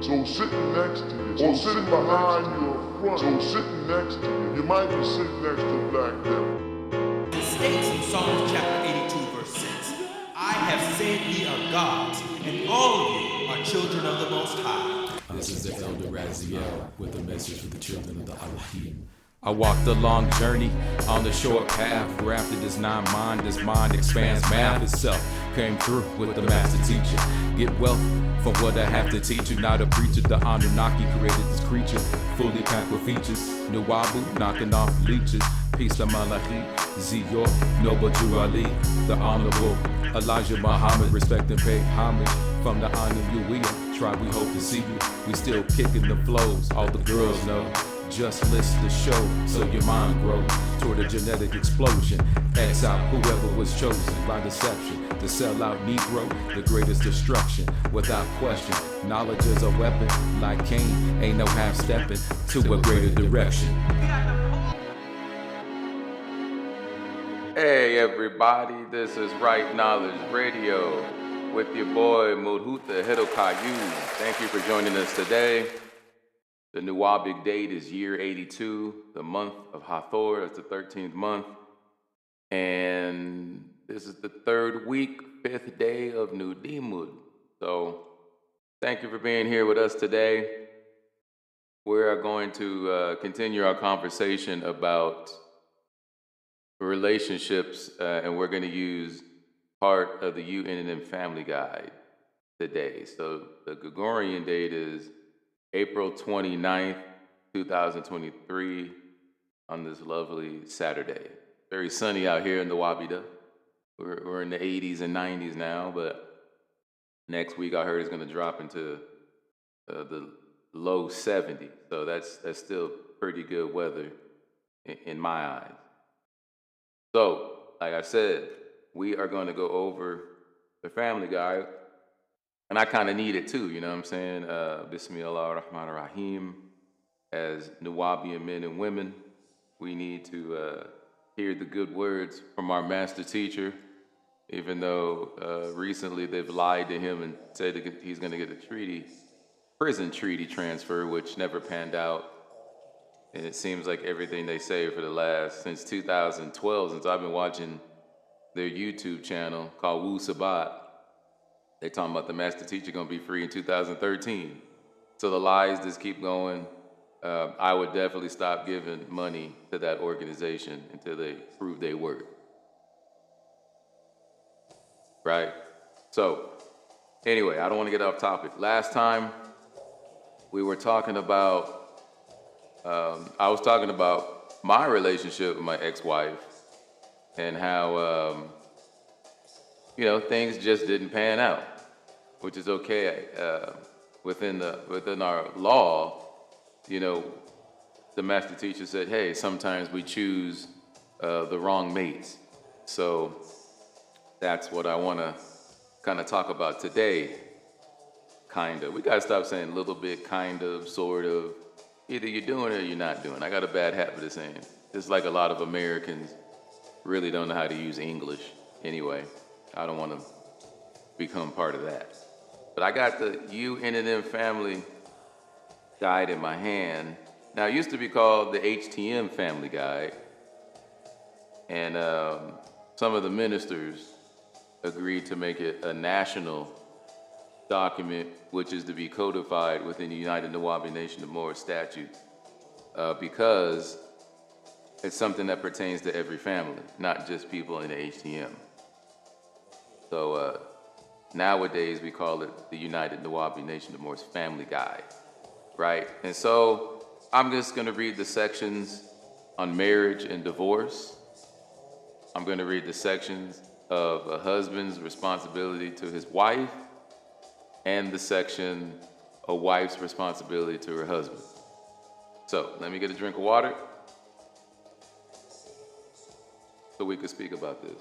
So sitting next to you, or sitting behind you or front, so sitting next to you, you might be sitting next to a black devil. It states in Psalms chapter 82, verse 6, I have said ye are gods, and all of you are children of the Most High. This is the Elder Raziel with a message for the children of the Elohim. I walked a long journey on the short path where after this mind expands math itself. Came through with the master teacher. Get wealth from what I have to teach you. Not a preacher, the Anunnaki created this creature, fully packed with features. Nuwabu knocking off leeches. Peace to Malachi, Ziyor, Noble Jew Ali, the Honorable Elijah Muhammad. Respect and pay homage from the Nuwabian tribe. We hope to see you. We still kicking the flows. All the girls know. Just list the show so your mind grows toward a genetic explosion. X out whoever was chosen by deception to sell out Negro, the greatest destruction. Without question, knowledge is a weapon. Like Cain, ain't no half stepping to a greater direction. Hey everybody, this is Rit Nalej Radio with your boy Mudhuta Hidokayu. Thank you for joining us today. The Nuwabian date is year 82, the month of Hathor, that's the 13th month. And this is the third week, 5th day of Nudimud. So thank you for being here with us today. We're going to continue our conversation about relationships, and we're going to use part of the U.N.N.M family guide today. So the Gregorian date is April 29th, 2023, on this lovely Saturday. Very sunny out here in Nuwabia. We're in the 80s and 90s now, but next week I heard it's going to drop into the low 70s. So that's still pretty good weather in my eyes. So, like I said, we are going to go over the family guide. And I kind of need it too, you know what I'm saying? Bismillah ar-Rahman ar-Rahim. As Nuwabian men and women, we need to hear the good words from our master teacher, even though recently they've lied to him and said that he's going to get a prison treaty transfer, which never panned out. And it seems like everything they say since 2012, since I've been watching their YouTube channel called Wu Sabat, they talking about the master teacher going to be free in 2013. So the lies just keep going. I would definitely stop giving money to that organization until they prove their worth. Right? So, anyway, I don't want to get off topic. Last time, we were talking about, I was talking about my relationship with my ex-wife and how, things just didn't pan out, which is okay. Within our law, the master teacher said, hey, sometimes we choose the wrong mates. So that's what I want to kind of talk about today. Kind of. We got to stop saying a little bit, kind of, sort of. Either you're doing it or you're not doing it. I got a bad habit of saying, just like a lot of Americans really don't know how to use English anyway. I don't want to become part of that. But I got the U.N.N.M family guide in my hand. Now, it used to be called the HTM family guide. And some of the ministers agreed to make it a national document, which is to be codified within the United Nuwabian Nation of Moor statutes, because it's something that pertains to every family, not just people in the HTM. So nowadays we call it the United Nuwabian Nation of Moor's Family Guide, right? And so I'm just going to read the sections on marriage and divorce. I'm going to read the sections of a husband's responsibility to his wife and the section a wife's responsibility to her husband. So let me get a drink of water so we can speak about this.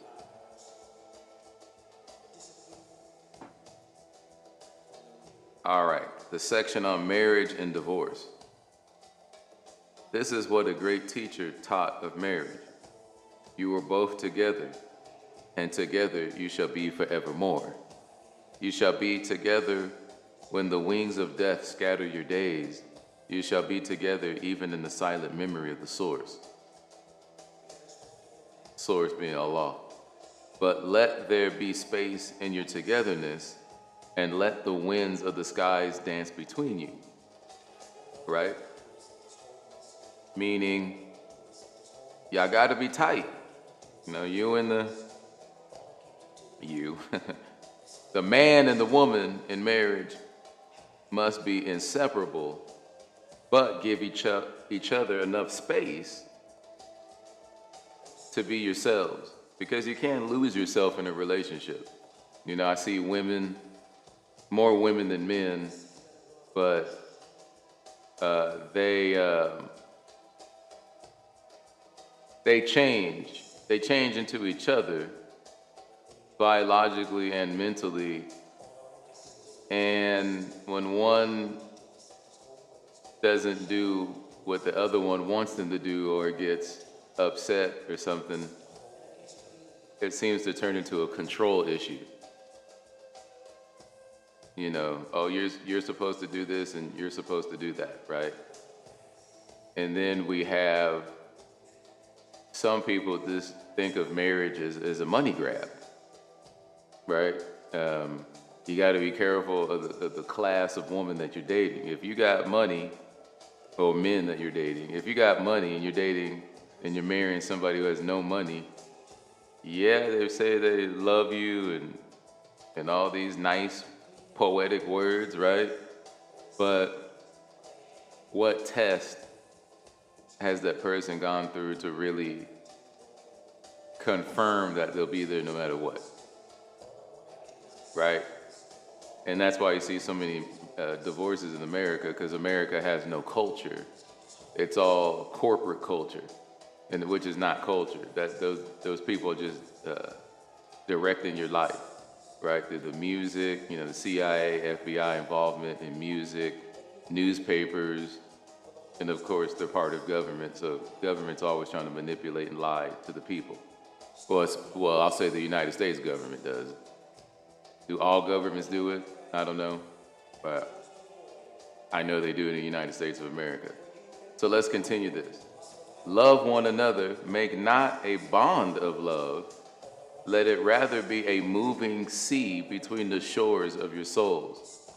All right, the section on marriage and divorce. This is what a great teacher taught of marriage. You were both together, and together you shall be forevermore. You shall be together When the wings of death scatter your days, you shall be together even in the silent memory of the source. Source being Allah. But let there be space in your togetherness, and let the winds of the skies dance between you. Right? Meaning, y'all gotta be tight. You know, the man and the woman in marriage must be inseparable, but give each other enough space to be yourselves, because you can't lose yourself in a relationship. You know, I see more women than men, but they change into each other biologically and mentally. And when one doesn't do what the other one wants them to do, or gets upset or something, it seems to turn into a control issue. You know, oh, you're supposed to do this and you're supposed to do that, right? And then we have some people just think of marriage as a money grab, right? You got to be careful of the class of woman that you're dating. If you got money, or men that you're dating, if you got money and you're dating and you're marrying somebody who has no money, yeah, they say they love you and all these nice poetic words, right? But what test has that person gone through to really confirm that they'll be there no matter what, right? And that's why you see so many divorces in America, because America has no culture. It's all corporate culture, and which is not culture. That those people are just directing your life, right? Through the music, you know, the CIA, FBI involvement in music, newspapers, and of course they're part of government. So government's always trying to manipulate and lie to the people. Well, I'll say the United States government does. Do all governments do it? I don't know, but I know they do in the United States of America. So let's continue this. Love one another, make not a bond of love, let it rather be a moving sea between the shores of your souls.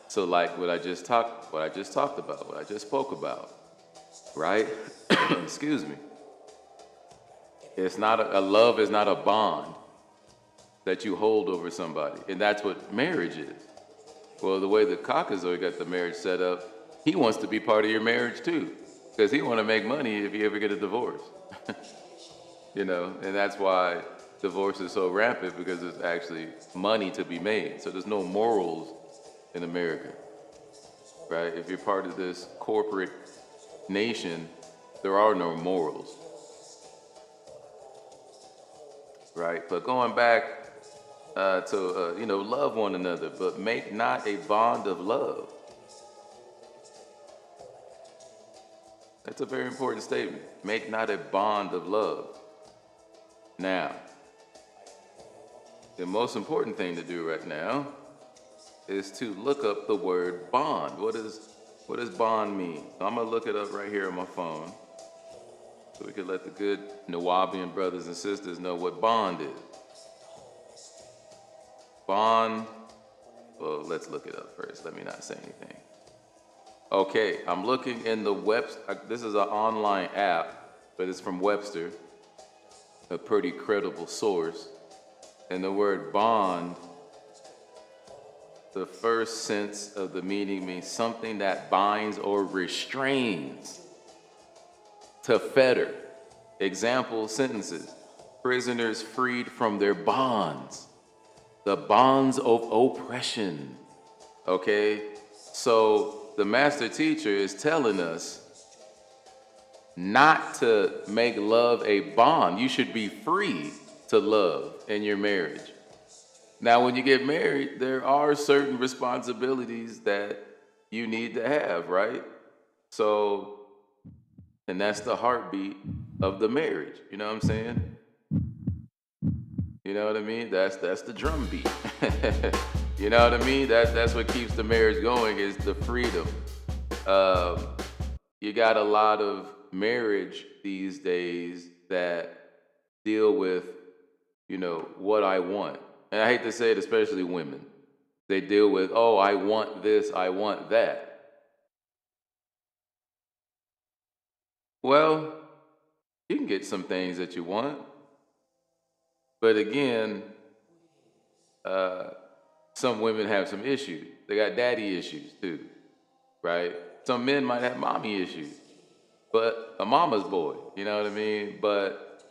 So like what I just spoke about, right? Excuse me. It's not a love is not a bond that you hold over somebody, and that's what marriage is. Well, the way the Caucasoid got the marriage set up, he wants to be part of your marriage too, because he want to make money if you ever get a divorce. You know, and that's why divorce is so rampant, because there's actually money to be made. So there's no morals in America, right? If you're part of this corporate nation, there are no morals, right? But going back to love one another, but make not a bond of love. That's a very important statement. Make not a bond of love. Now, the most important thing to do right now is to look up the word bond. What does bond mean? So I'm gonna look it up right here on my phone, so we can let the good Nuwabian brothers and sisters know what bond is. Bond, well, let's look it up first. Let me not say anything. Okay, I'm looking in the this is an online app, but it's from Webster, a pretty credible source. And the word bond, the first sense of the meaning means something that binds or restrains. To fetter. Example sentences: prisoners freed from their bonds. The bonds of oppression. Okay? So the master teacher is telling us not to make love a bond. You should be free to love in your marriage. Now, when you get married, there are certain responsibilities that you need to have, right? So, and that's the heartbeat of the marriage. You know what I'm saying? You know what I mean? That's the drum beat. You know what I mean? That's what keeps the marriage going is the freedom. You got a lot of marriage these days that deal with, what I want. And I hate to say it, especially women. They deal with, oh, I want this, I want that. Well, you can get some things that you want. But again, some women have some issues. They got daddy issues too, right? Some men might have mommy issues, but a mama's boy, you know what I mean? But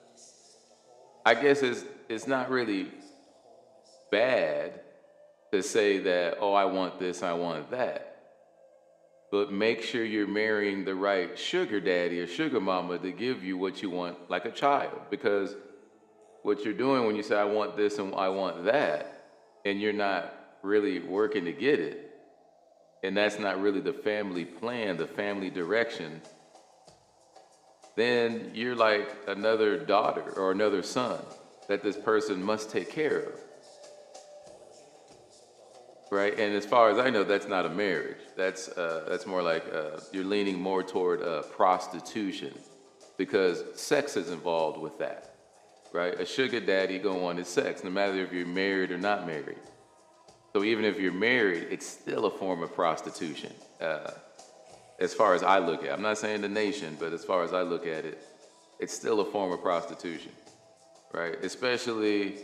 I guess it's not really bad to say that, oh, I want this, I want that. But make sure you're marrying the right sugar daddy or sugar mama to give you what you want like a child. Because what you're doing when you say, I want this and I want that, and you're not really working to get it, and that's not really the family plan, the family direction, then you're like another daughter or another son that this person must take care of. Right? And as far as I know, that's not a marriage. That's more like you're leaning more toward prostitution because sex is involved with that. Right? A sugar daddy gonna want his sex, no matter if you're married or not married. So even if you're married, it's still a form of prostitution. As far as I look at it. I'm not saying the nation, but as far as I look at it, it's still a form of prostitution. Right? Especially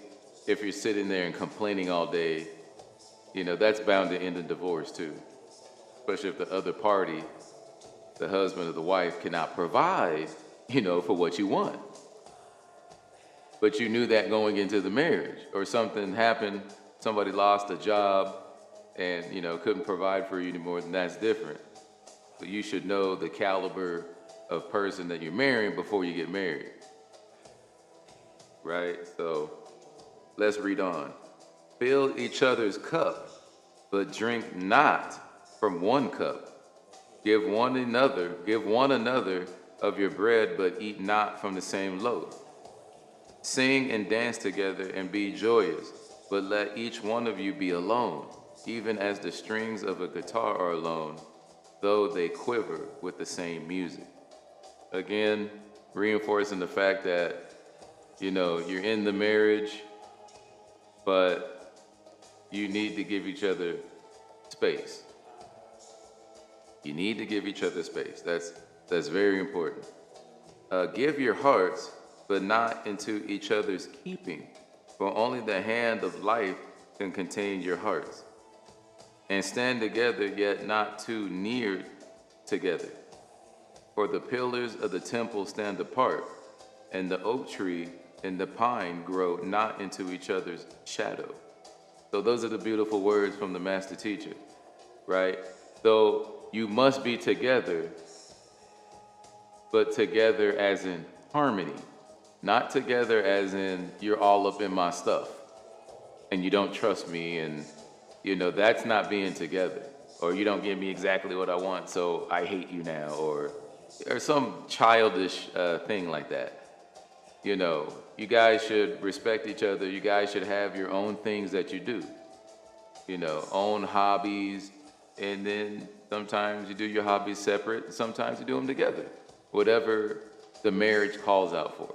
if you're sitting there and complaining all day, that's bound to end in divorce too. Especially if the other party, the husband or the wife, cannot provide, for what you want. But you knew that going into the marriage, or something happened, somebody lost a job and, couldn't provide for you anymore, then that's different. So you should know the caliber of person that you're marrying before you get married. Right? So let's read on. Fill each other's cup, but drink not from one cup. Give one another of your bread, but eat not from the same loaf. Sing and dance together and be joyous, but let each one of you be alone, even as the strings of a guitar are alone, though they quiver with the same music. Again, reinforcing the fact that, you're in the marriage, but you need to give each other space. You need to give each other space. That's very important. Give your hearts, but not into each other's keeping, for only the hand of life can contain your hearts. And stand together, yet not too near together. For the pillars of the temple stand apart, and the oak tree and the pine grow not into each other's shadow. So those are the beautiful words from the master teacher, right? Though you must be together, but together as in harmony, not together as in you're all up in my stuff and you don't trust me and, that's not being together. Or you don't give me exactly what I want, so I hate you now, or some childish thing like that. You guys should respect each other. You guys should have your own things that you do, own hobbies. And then sometimes you do your hobbies separate. Sometimes you do them together. Whatever the marriage calls out for.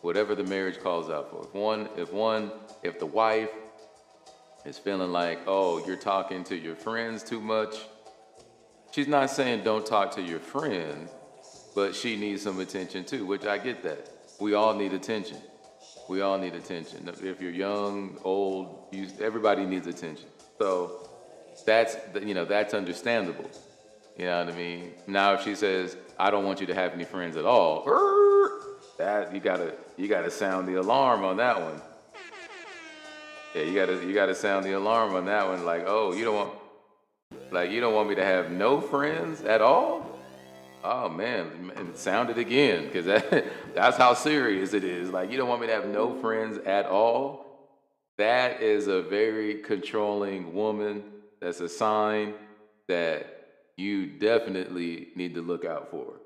Whatever the marriage calls out for. If the wife is feeling like, oh, you're talking to your friends too much, she's not saying don't talk to your friends, but she needs some attention too, which I get that. We all need attention. We all need attention. If you're young, old, everybody needs attention. So that's understandable. You know what I mean? Now, if she says, "I don't want you to have any friends at all," that you gotta sound the alarm on that one. Yeah, you gotta sound the alarm on that one. Like, oh, you don't want me to have no friends at all? Oh man, sound it again, because that's how serious it is. Like, you don't want me to have no friends at all? That is a very controlling woman. That's a sign that you definitely need to look out for.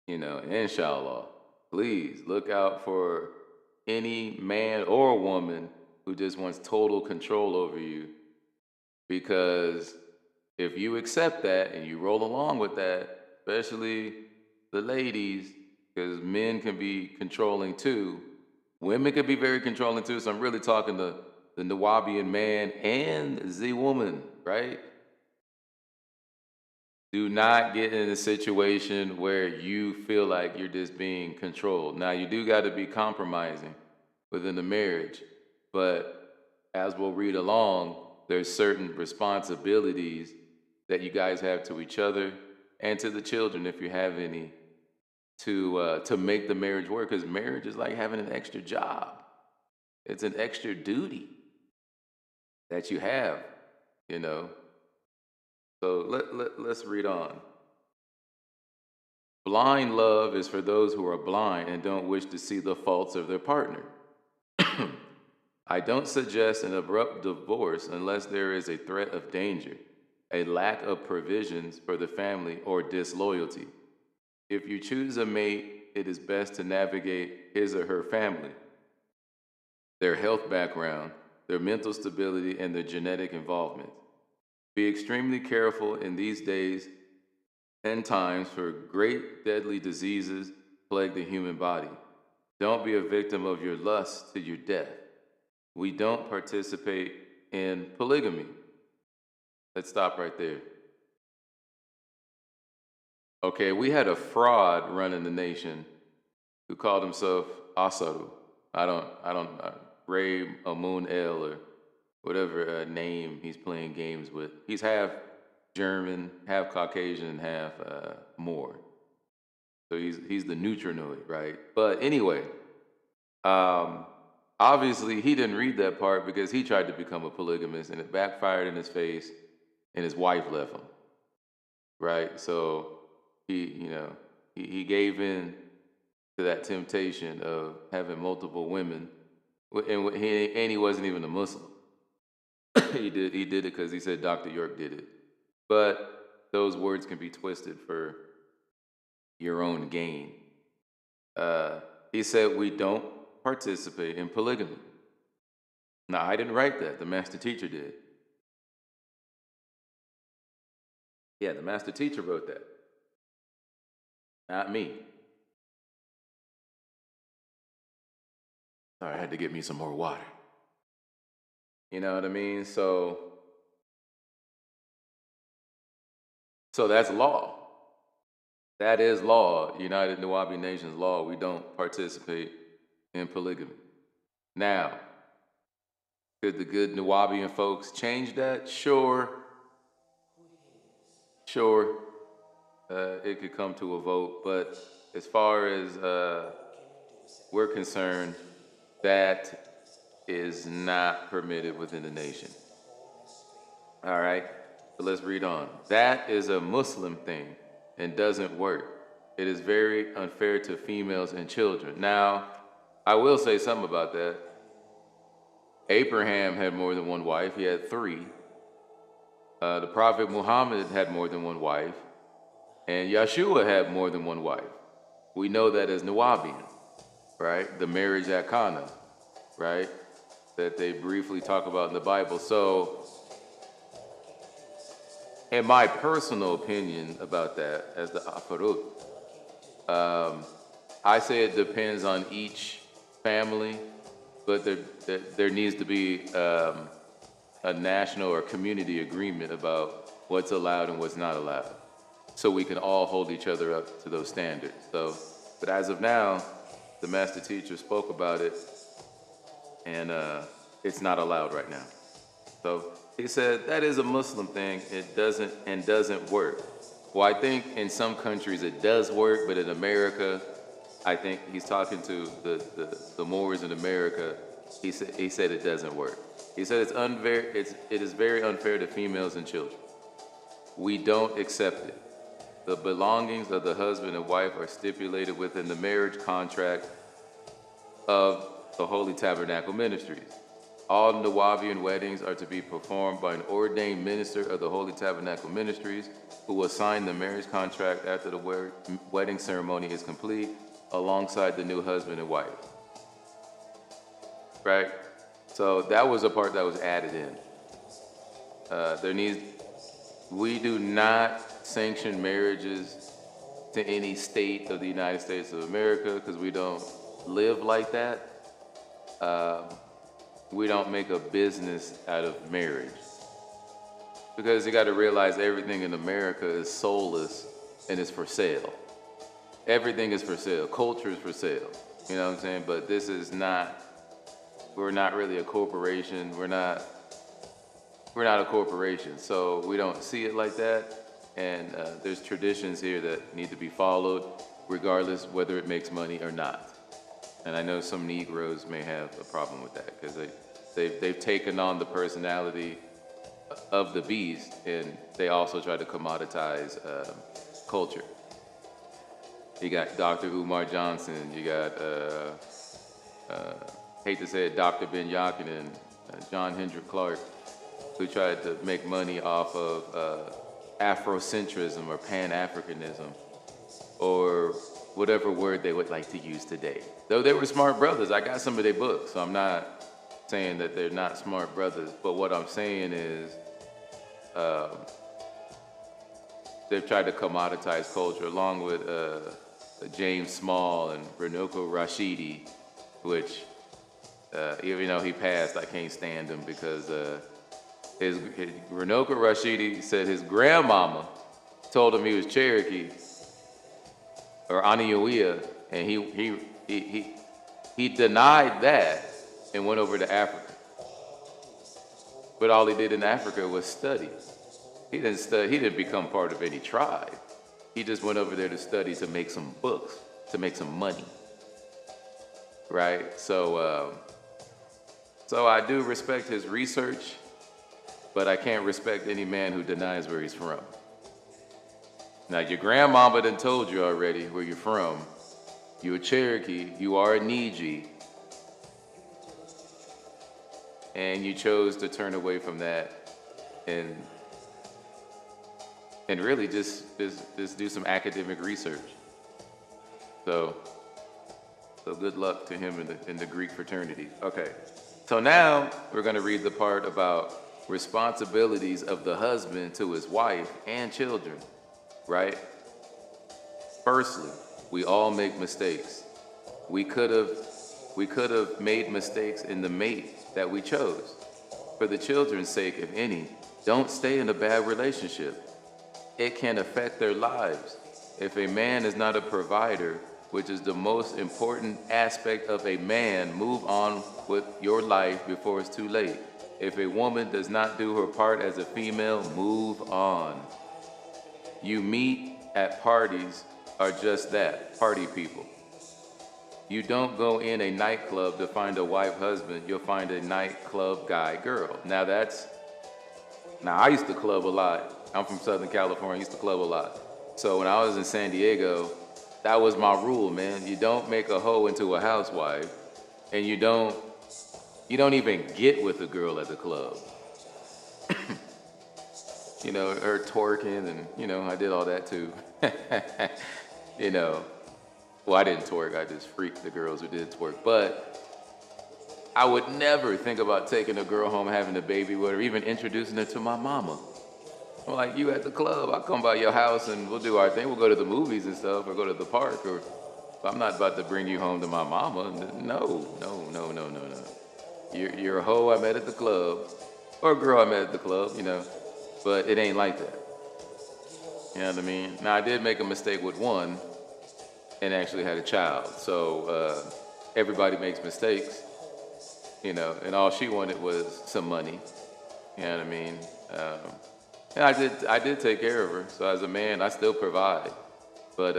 Inshallah, please look out for any man or woman who just wants total control over you. Because if you accept that and you roll along with that, especially the ladies, because men can be controlling too, women can be very controlling too. So I'm really talking to the Nuwabian man and the woman, right? Do not get in a situation where you feel like you're just being controlled. Now, you do got to be compromising within the marriage, but as we'll read along, there's certain responsibilities that you guys have to each other and to the children, if you have any, to make the marriage work. Because marriage is like having an extra job. It's an extra duty that you have, you know. So let's read on. Blind love is for those who are blind and don't wish to see the faults of their partner. I don't suggest an abrupt divorce unless there is a threat of danger, a lack of provisions for the family, or disloyalty. If you choose a mate, it is best to navigate his or her family, their health background, their mental stability, and their genetic involvement. Be extremely careful in these days and times, for great deadly diseases plague the human body. Don't be a victim of your lust to your death. We don't participate in polygamy. Let's stop right there. Okay, we had a fraud running the nation who called himself Asaru. Ray Amun-El, or whatever name he's playing games with. He's half German, half Caucasian, and half Moor. So he's the neutrinoid, right? But anyway, obviously he didn't read that part because he tried to become a polygamist and it backfired in his face, and his wife left him, right? So he gave in to that temptation of having multiple women, and he wasn't even a Muslim. He did it because he said Dr. York did it. But those words can be twisted for your own gain. He said we don't participate in polygamy. Now, I didn't write that. The master teacher did. Yeah, the master teacher wrote that. Not me. Sorry, I had to get me some more water. You know what I mean? So that's law. That is law. United Nuwabian Nations law. We don't participate in polygamy. Now, could the good Nuwabian folks change that? Sure. It could come to a vote, but as far as we're concerned, that is not permitted within the nation. All right, so let's read on. That is a Muslim thing and doesn't work. It is very unfair to females and children. Now, I will say something about that. Abraham had more than one wife. He had 3. The Prophet Muhammad had more than one wife. And Yeshua had more than one wife. We know that as Nuwabian, right? The marriage at Cana, right? That they briefly talk about in the Bible. So, in my personal opinion about that, as the Afarut, I say it depends on each family, but there needs to be a national or community agreement about what's allowed and what's not allowed, so we can all hold each other up to those standards. So, but as of now, the master teacher spoke about it, and it's not allowed right now. So he said that is a Muslim thing. It doesn't work. Well, I think in some countries it does work, but in America, I think he's talking to the Moors in America. He said it doesn't work. He said it is very unfair to females and children. We don't accept it. The belongings of the husband and wife are stipulated within the marriage contract of the Holy Tabernacle Ministries. All Nuwabian weddings are to be performed by an ordained minister of the Holy Tabernacle Ministries, who will sign the marriage contract after the wedding ceremony is complete, alongside the new husband and wife. Right? So that was a part that was added in. We do not sanction marriages to any state of the United States of America because we don't live like that. We don't make a business out of marriage. Because you got to realize everything in America is soulless and is for sale. Everything is for sale. Culture is for sale. You know what I'm saying? But this is not, we're not really a corporation. We're not a corporation. So we don't see it like that. And there's traditions here that need to be followed regardless whether it makes money or not. And I know some Negroes may have a problem with that because they've taken on the personality of the beast, and they also try to commoditize culture. You got Dr. Umar Johnson, you got, hate to say it, Dr. Ben Yakinen, John Hendrick Clark, who tried to make money off of Afrocentrism or Pan-Africanism, or whatever word they would like to use today. Though they were smart brothers, I got some of their books, so I'm not saying that they're not smart brothers, but what I'm saying is they've tried to commoditize culture along with James Small and Runoko Rashidi, which even though he passed, I can't stand him because Runoko Rashidi said his grandmama told him he was Cherokee or Aniuia, and he denied that and went over to Africa. But all he did in Africa was study. He didn't become part of any tribe. He just went over there to study, to make some books, to make some money. Right? So I do respect his research, but I can't respect any man who denies where he's from. Now, your grandmama done told you already where you're from. You're a Cherokee, you are a Niji, and you chose to turn away from that and really just do some academic research. So good luck to him in the Greek fraternity. Okay, so now we're going to read the part about responsibilities of the husband to his wife and children, right? Firstly, we all make mistakes. We could have made mistakes in the mate that we chose. For the children's sake, if any, don't stay in a bad relationship. It can affect their lives. If a man is not a provider, which is the most important aspect of a man, move on with your life before it's too late. If a woman does not do her part as a female, move on. You meet at parties are just that, party people. You don't go in a nightclub to find a wife husband, you'll find a nightclub guy girl. Now I used to club a lot. I'm from Southern California, I used to club a lot. So when I was in San Diego, that was my rule, man. You don't make a hoe into a housewife, and you don't even get with a girl at the club. You know, her twerking, and I did all that too. Well, I didn't twerk, I just freaked the girls who did twerk. But I would never think about taking a girl home, having a baby with her, even introducing her to my mama. I'm like, you at the club, I'll come by your house and we'll do our thing. We'll go to the movies and stuff, or go to the park, or I'm not about to bring you home to my mama. No. You're a hoe I met at the club, or a girl I met at the club, but it ain't like that. You know what I mean? Now, I did make a mistake with one and actually had a child. So everybody makes mistakes, and all she wanted was some money. You know what I mean? And I did take care of her. So as a man, I still provide. But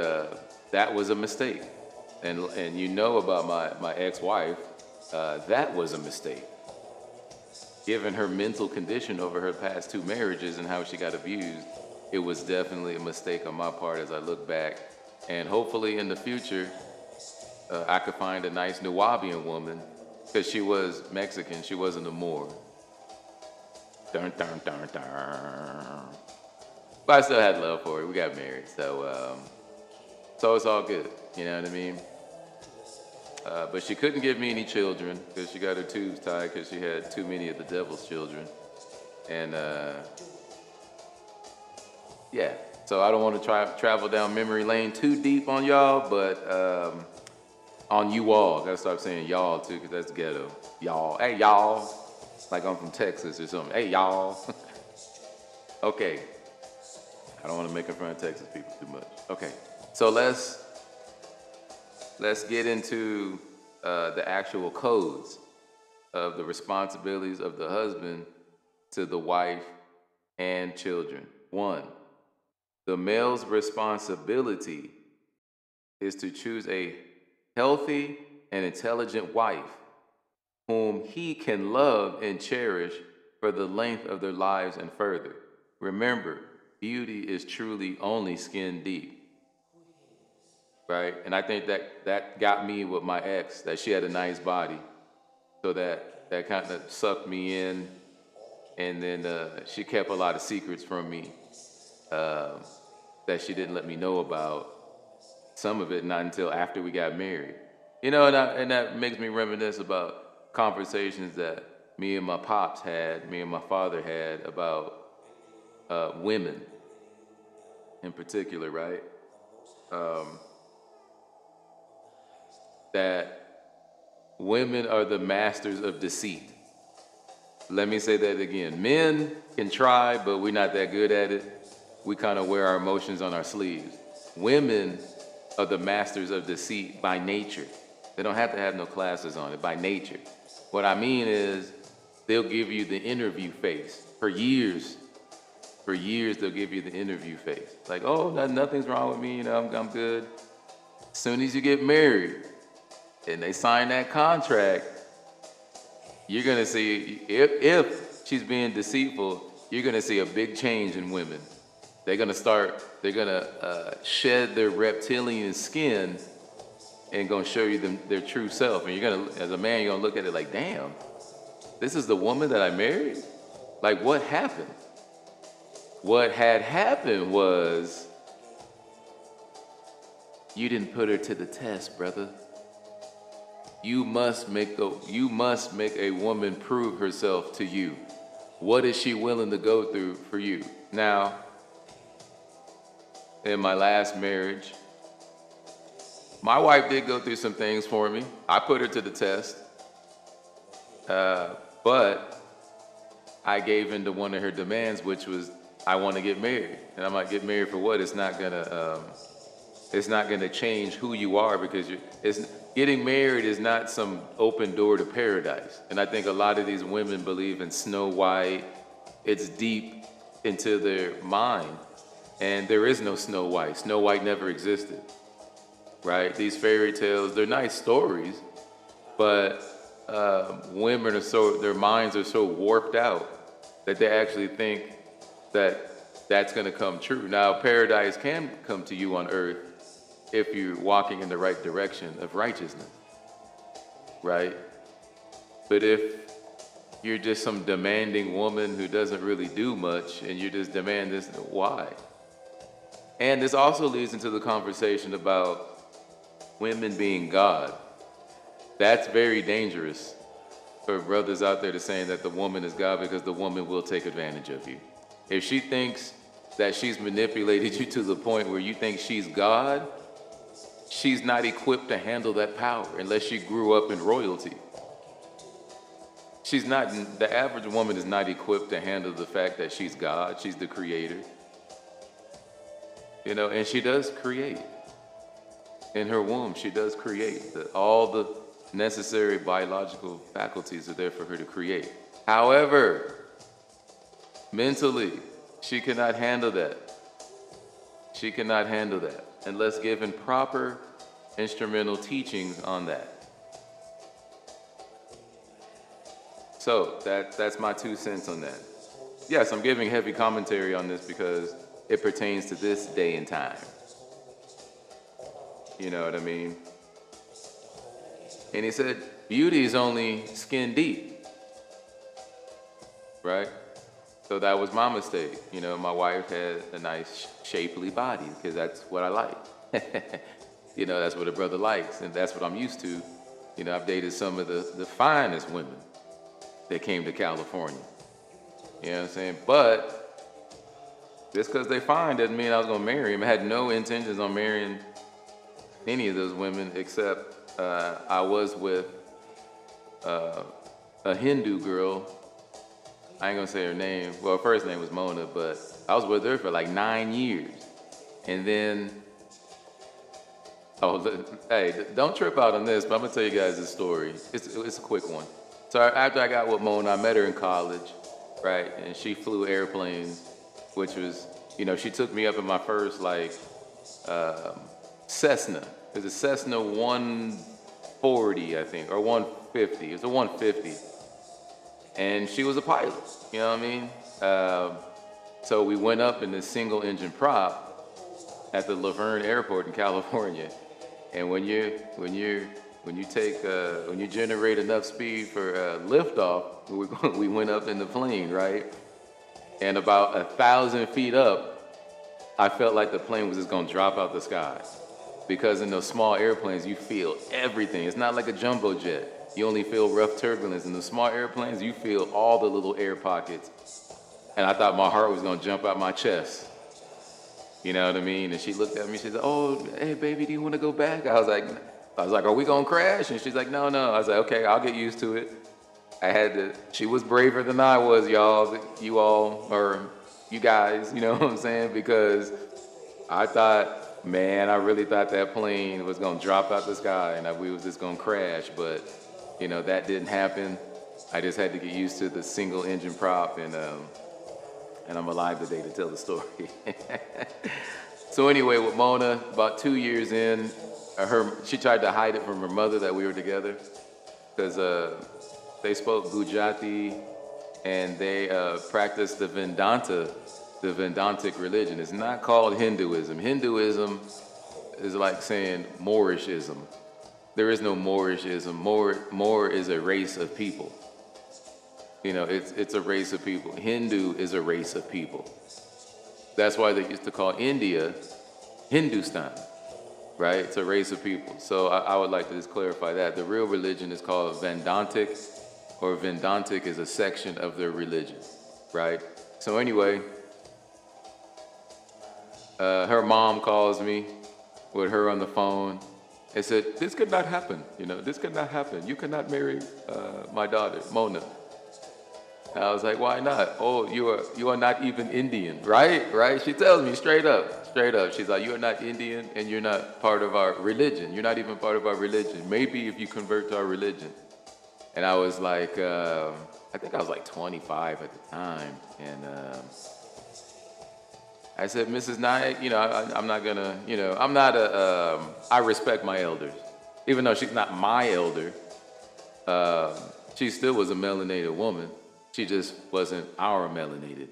that was a mistake. And about my ex-wife, that was a mistake. Given her mental condition over her past 2 marriages and how she got abused, it was definitely a mistake on my part as I look back. And hopefully in the future, I could find a nice Nuwabian woman, because she was Mexican, she wasn't a Moor. Dun, dun, dun, dun. But I still had love for her. We got married, so it's all good. You know what I mean? But she couldn't give me any children because she got her tubes tied because she had too many of the devil's children. And yeah, so I don't want to travel down memory lane too deep on y'all, but on you all. Gotta stop saying y'all too because that's ghetto. Y'all, hey y'all, like I'm from Texas or something. Hey y'all. Okay, I don't want to make fun of Texas people too much. Okay, so let's get into the actual codes of the responsibilities of the husband to the wife and children. 1, the male's responsibility is to choose a healthy and intelligent wife whom he can love and cherish for the length of their lives and further. Remember, beauty is truly only skin deep. Right? And I think that got me with my ex, that she had a nice body. So that kind of sucked me in. And then she kept a lot of secrets from me that she didn't let me know about. Some of it not until after we got married. You know, and that makes me reminisce about conversations that me and my pops had, me and my father had about women in particular, right? That women are the masters of deceit. Let me say that again. Men can try, but we're not that good at it. We kind of wear our emotions on our sleeves. Women are the masters of deceit by nature. They don't have to have no classes on it, by nature. What I mean is, they'll give you the interview face. For years, they'll give you the interview face. Like, oh, nothing's wrong with me, you know, I'm good. As soon as you get married and they sign that contract, you're gonna see, if she's being deceitful, you're gonna see a big change in women. They're gonna shed their reptilian skin and gonna show you their true self. And you're gonna, as a man, you're gonna look at it like, damn, this is the woman that I married? Like, what happened? What had happened was, you didn't put her to the test, brother. You must make a woman prove herself to you. What is she willing to go through for you? Now, in my last marriage, my wife did go through some things for me. I put her to the test. But I gave in to one of her demands, which was, I want to get married. And I'm like, get married for what? It's not gonna change who you are, because getting married is not some open door to paradise. And I think a lot of these women believe in Snow White. It's deep into their mind. And there is no Snow White. Snow White never existed, right? These fairy tales, they're nice stories, but women their minds are so warped out that they actually think that that's going to come true. Now, paradise can come to you on earth if you're walking in the right direction of righteousness, right? But if you're just some demanding woman who doesn't really do much and you just demand this, why? And this also leads into the conversation about women being God. That's very dangerous for brothers out there to saying that the woman is God, because the woman will take advantage of you. If she thinks that she's manipulated you to the point where you think she's God, she's not equipped to handle that power unless she grew up in royalty. The average woman is not equipped to handle the fact that she's God, she's the creator. You know, and she does create. In her womb, she does create. All the necessary biological faculties are there for her to create. However, mentally, she cannot handle that. She cannot handle that unless given proper instrumental teachings on that. So that's my 2 cents on that. Yes, I'm giving heavy commentary on this because it pertains to this day and time. You know what I mean? And he said, beauty is only skin deep, right? So that was my mistake. You know, my wife had a nice shapely body because that's what I like. You know, that's what a brother likes, and that's what I'm used to. You know, I've dated some of the finest women that came to California. You know what I'm saying? But just because they fine doesn't mean I was gonna marry them. I had no intentions on marrying any of those women except I was with a Hindu girl. I ain't gonna say her name. Well, her first name was Mona, but I was with her for like 9 years. And then, hey, don't trip out on this, but I'm gonna tell you guys this story. It's a quick one. So after I got with Mona, I met her in college, right? And she flew airplanes, which was, you know, she took me up in my first like Cessna. It was a Cessna 140, I think, or 150. It was a 150. And she was a pilot, you know what I mean? So we went up in this single engine prop at the Laverne Airport in California. And when you generate enough speed for liftoff, we went up in the plane, right? And about 1,000 feet up, I felt like the plane was just gonna drop out the sky. Because in those small airplanes, you feel everything. It's not like a jumbo jet. You only feel rough turbulence. In the small airplanes, you feel all the little air pockets. And I thought my heart was gonna jump out my chest. You know what I mean? And she looked at me, she said, "Oh, hey baby, do you wanna go back?" I was like, "Are we gonna crash?" And she's like, "No." I was like, "Okay, I'll get used to it." She was braver than I was, y'all. You all, or you guys, you know what I'm saying? Because I really thought that plane was gonna drop out the sky and we was just gonna crash, but you know, that didn't happen. I just had to get used to the single engine prop, and I'm alive today to tell the story. So anyway, with Mona, about 2 years in, she tried to hide it from her mother that we were together, because they spoke Gujarati and they practiced the Vedantic religion. It's not called Hinduism. Hinduism is like saying Moorishism. There is no Moorishism. Moor is a race of people. You know, it's a race of people. Hindu is a race of people. That's why they used to call India Hindustan, right? It's a race of people. So I would like to just clarify that. The real religion is called Vedantic, or Vedantic is a section of their religion, right? So anyway, her mom calls me with her on the phone and said, "This could not happen, you know, this could not happen. You cannot marry my daughter, Mona." And I was like, "Why not?" "Oh, you are not even Indian," right? She tells me straight up. She's like, "You are not Indian and you're not part of our religion. You're not even part of our religion. Maybe if you convert to our religion." And I was like, I think I was like 25 at the time. And I said, "Mrs. Nalej, you know, I'm not gonna, you know, I respect my elders. Even though she's not my elder, she still was a melanated woman. She just wasn't our melanated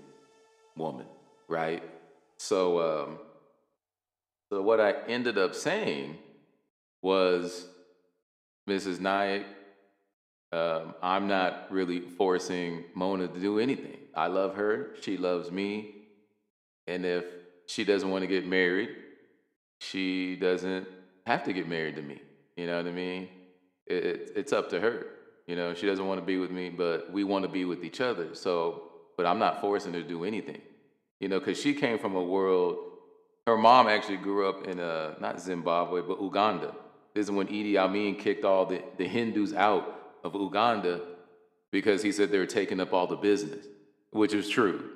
woman, right?" So what I ended up saying was, "Mrs. Nalej, I'm not really forcing Mona to do anything. I love her, she loves me, and if she doesn't want to get married, she doesn't have to get married to me. You know what I mean? It's up to her. You know, she doesn't want to be with me, but we want to be with each other. But I'm not forcing her to do anything. You know, because she came from a world, her mom actually grew up in, not Zimbabwe, but Uganda. This is when Idi Amin kicked all the Hindus out of Uganda because he said they were taking up all the business, which is true.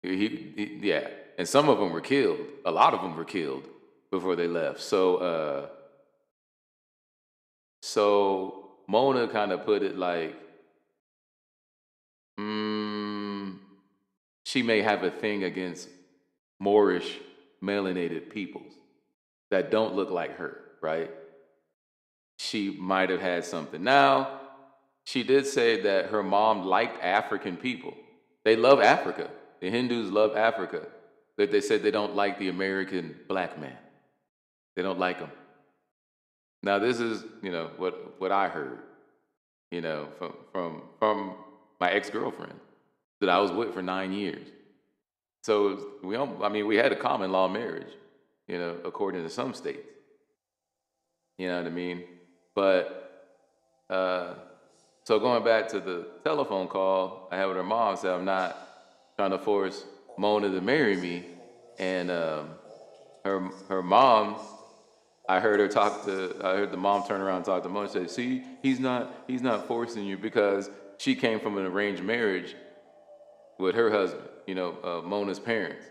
Yeah, and some of them were killed. A lot of them were killed before they left. So Mona kind of put it like, she may have a thing against Moorish melanated peoples that don't look like her, right? She might have had something. Now, she did say that her mom liked African people. They love Africa. The Hindus love Africa. But they said they don't like the American black man. They don't like him. Now, this is, you know, what I heard, you know, from my ex-girlfriend that I was with for 9 years. So we had a common law marriage, you know, according to some states. You know what I mean? But So going back to the telephone call I had with her mom, said I'm not trying to force Mona to marry me, and her mom, I heard the mom turn around and talk to Mona and say, "See, he's not forcing you," because she came from an arranged marriage with her husband, Mona's parents.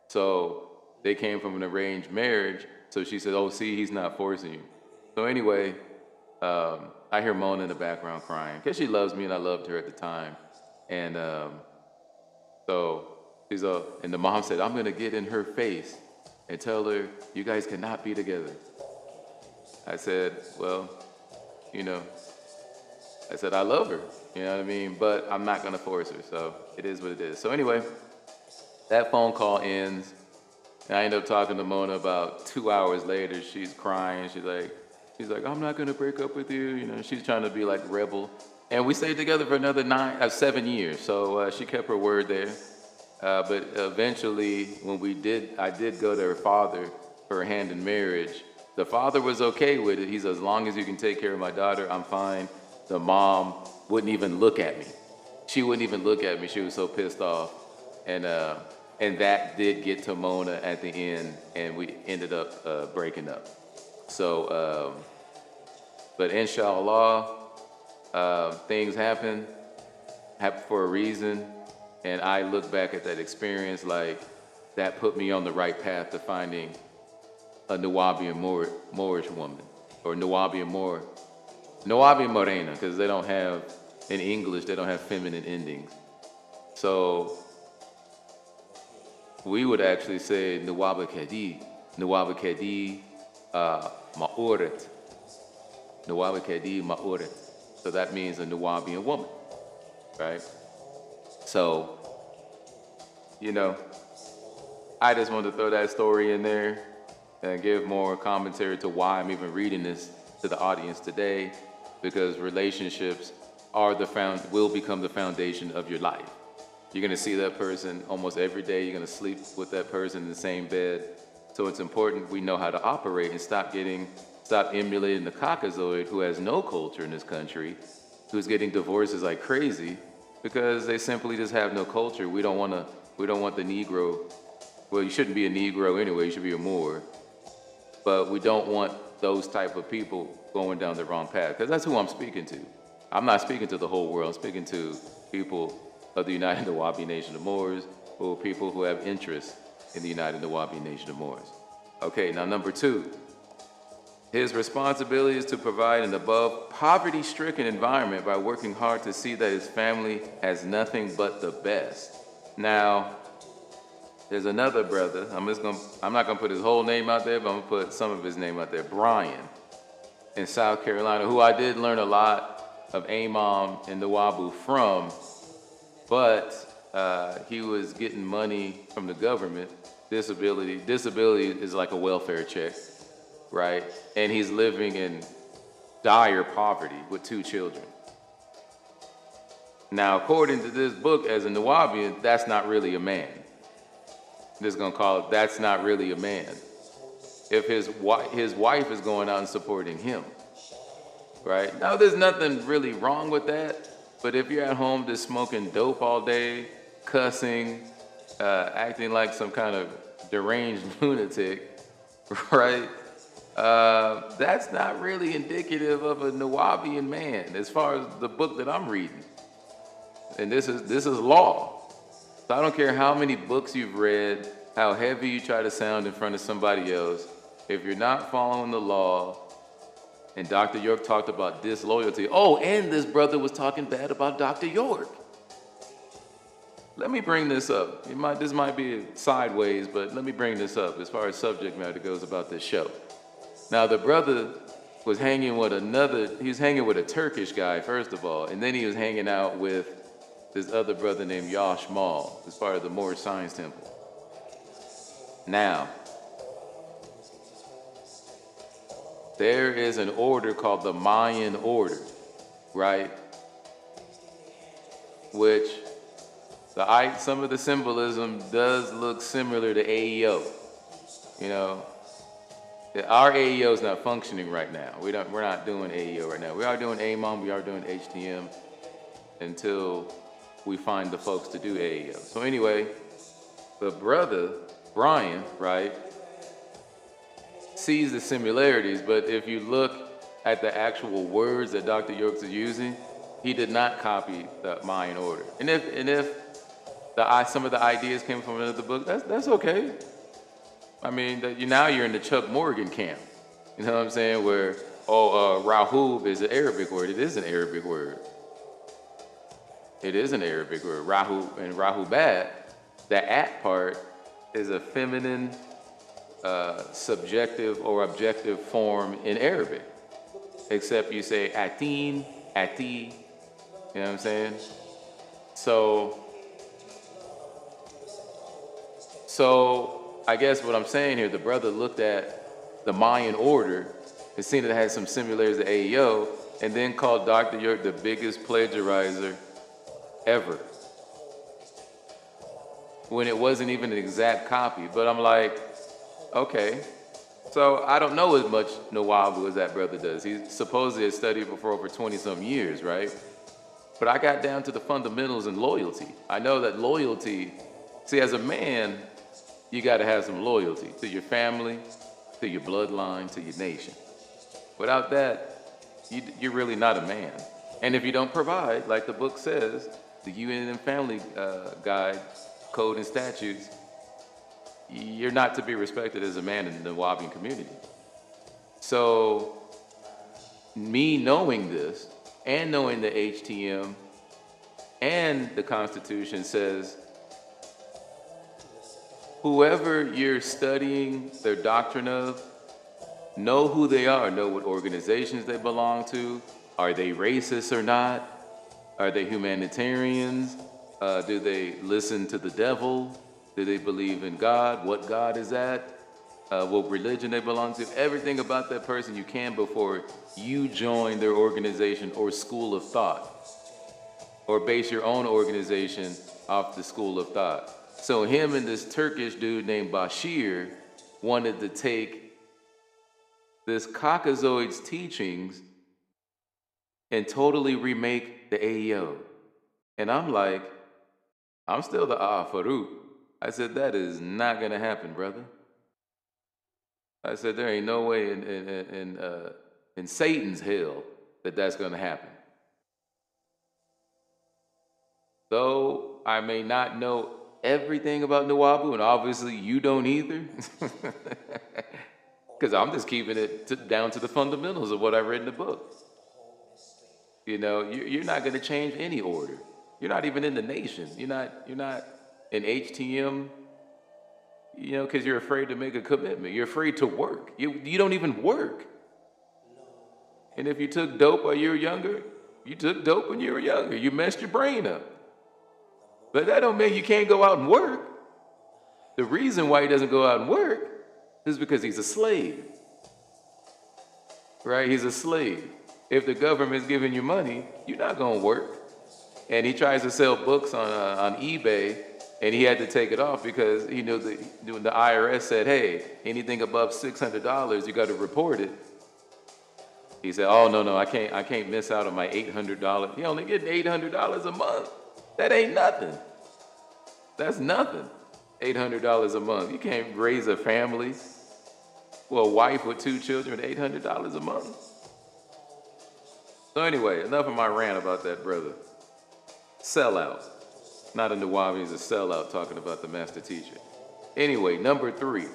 So they came from an arranged marriage. So she said, "Oh, see, he's not forcing you." So anyway, I hear Mona in the background crying because she loves me and I loved her at the time. And so and the mom said, "I'm gonna get in her face and tell her you guys cannot be together." I said, "Well, I said I love her, you know what I mean, but I'm not gonna force her. So it is what it is." So anyway, that phone call ends. And I end up talking to Mona about 2 hours later. She's crying. She's like, "I'm not gonna break up with you." She's trying to be like rebel. And we stayed together for another 7 years. So she kept her word there. But eventually, when I did go to her father for her hand in marriage. The father was okay with it. He said, "As long as you can take care of my daughter, I'm fine." The mom wouldn't even look at me. She wouldn't even look at me. She was so pissed off. And that did get to Mona at the end, and we ended up breaking up. So, but inshallah, things happen for a reason, and I look back at that experience like that put me on the right path to finding a Nuwabian Moorish woman, or Nuwabian Morena, because they don't have, in English, they don't have feminine endings. So we would actually say Nuwabian Ma'uret. Nuwabian Ma'uret. So that means a Nuwabian woman, right? So, I just wanted to throw that story in there and give more commentary to why I'm even reading this to the audience today, because relationships will become the foundation of your life. You're gonna see that person almost every day. You're gonna sleep with that person in the same bed. So it's important we know how to operate and stop emulating the Caucasoid who has no culture in this country, who's getting divorces like crazy because they simply just have no culture. We don't want the Negro. Well, you shouldn't be a Negro anyway. You should be a Moor. But we don't want those type of people going down the wrong path, because that's who I'm speaking to. I'm not speaking to the whole world. I'm speaking to people of the United Nuwabian Nation of Moors, or people who have interest in the United Nuwabian Nation of Moors. Okay, now number 2. His responsibility is to provide an above poverty-stricken environment by working hard to see that his family has nothing but the best. Now, there's another brother. I'm not gonna put his whole name out there, but I'm gonna put some of his name out there. Brian, in South Carolina, who I did learn a lot of Imam and Nuwabu from, but he was getting money from the government. Disability is like a welfare check, right? And he's living in dire poverty with 2 children. Now, according to this book, as a Nuwabian, that's not really a man. I'm just gonna call it, that's not really a man. If his wife is going out and supporting him, right? Now, there's nothing really wrong with that, but if you're at home just smoking dope all day, cussing, acting like some kind of deranged lunatic, right? That's not really indicative of a Nuwabian man as far as the book that I'm reading. And this is law. So I don't care how many books you've read, how heavy you try to sound in front of somebody else, if you're not following the law. And Dr. York talked about disloyalty. Oh, and this brother was talking bad about Dr. York. Let me bring this up. This might be sideways, but let me bring this up as far as subject matter goes about this show. Now, the brother was hanging with a Turkish guy, first of all, and then he was hanging out with this other brother named Yash Mal, who's part of the Moorish Science Temple. Now, there is an order called the Mayan order, right? Which some of the symbolism does look similar to AEO, Our AEO is not functioning right now. We're not doing AEO right now. We are doing AMOM, we are doing HTM until we find the folks to do AEO. So anyway, the brother, Brian, right, sees the similarities, but if you look at the actual words that Dr. Yorks is using, he did not copy the Mayan order. And if some of the ideas came from another book, that's okay. I mean, now you're in the Chuck Morgan camp. You know what I'm saying? Where, Rahub is an Arabic word. It is an Arabic word. It is an Arabic word. Rahub and Rahubat, the at part is a feminine, subjective or objective form in Arabic. Except you say atin, ati. You know what I'm saying? So I guess what I'm saying here, the brother looked at the Mayan order and seen it had some similarities to AEO, and then called Dr. York the biggest plagiarizer ever, when it wasn't even an exact copy. But I'm like, okay. So I don't know as much Nuwabu as that brother does. He supposedly has studied for over 20-some years, right? But I got down to the fundamentals and loyalty. I know that loyalty, see, as a man, you got to have some loyalty to your family, to your bloodline, to your nation. Without that, you're really not a man. And if you don't provide, like the book says, the U.N.N. Family Guide, Code and Statutes, you're not to be respected as a man in the Nuwabian community. So, me knowing this, and knowing the HTM, and the Constitution says, whoever you're studying their doctrine of, know who they are, know what organizations they belong to. Are they racist or not? Are they humanitarians? Do they listen to the devil? Do they believe in God? What God is that? What religion they belong to? Everything about that person you can before you join their organization or school of thought, or base your own organization off the school of thought. So him and this Turkish dude named Bashir wanted to take this Caucasoid's teachings and totally remake the AEO. And I'm like, I'm still the Farouk. I said, that is not going to happen, brother. I said, there ain't no way in Satan's hell that's going to happen. Though I may not know everything about Nuwabu, and obviously you don't either, because I'm just keeping it down to the fundamentals of what I read in the book. You know, you're not going to change any order. You're not even in the nation. You're not in HTM, you know, because you're afraid to make a commitment. You're afraid to work. You don't even work. And if you took dope while you were younger, you took dope when you were younger. You messed your brain up. But that don't mean you can't go out and work. The reason why he doesn't go out and work is because he's a slave. Right? He's a slave. If the government's giving you money, you're not going to work. And he tries to sell books on eBay, and he had to take it off because he knew the IRS said, hey, anything above $600, you got to report it. He said, oh, no, I can't miss out on my $800. He only getting $800 a month. That ain't nothing. That's nothing. $800 a month. You can't raise a family, well, a wife with 2 children with $800 a month. So anyway, enough of my rant about that brother. Sellout. Not a Nuwabian, he's a sellout talking about the master teacher. Anyway, number 3.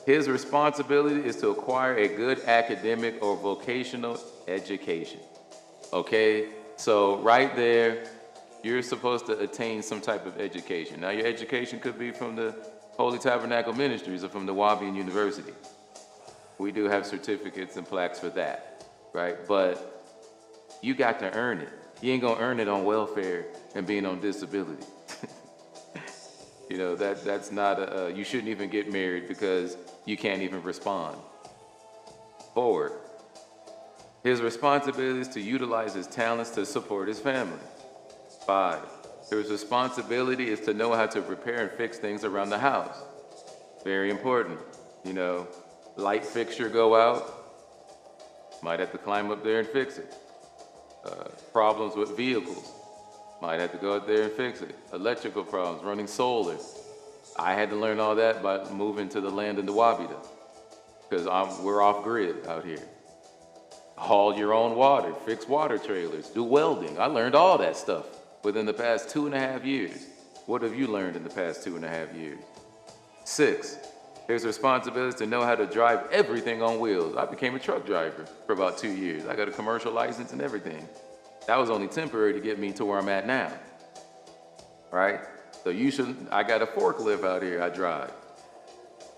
His responsibility is to acquire a good academic or vocational education. Okay? So right there, you're supposed to attain some type of education. Now, your education could be from the Holy Tabernacle Ministries or from the Nuwabian University. We do have certificates and plaques for that, right? But you got to earn it. You ain't gonna earn it on welfare and being on disability. You know, that's not you shouldn't even get married because you can't even respond. 4, his responsibility is to utilize his talents to support his family. 5, his responsibility is to know how to repair and fix things around the house. Very important. You know, Light fixture go out, might have to climb up there and fix it. Problems with vehicles, might have to go out there and fix it. Electrical problems, running solar. I had to learn all that by moving to the land of Nuwabian, because we're off grid out here. Haul your own water, fix water trailers, do welding. I learned all that stuff within the past 2.5 years. What have you learned in the past 2.5 years? 6, his responsibility is to know how to drive everything on wheels. I became a truck driver for about 2 years. I got a commercial license and everything. That was only temporary to get me to where I'm at now, right? So I got a forklift out here I drive.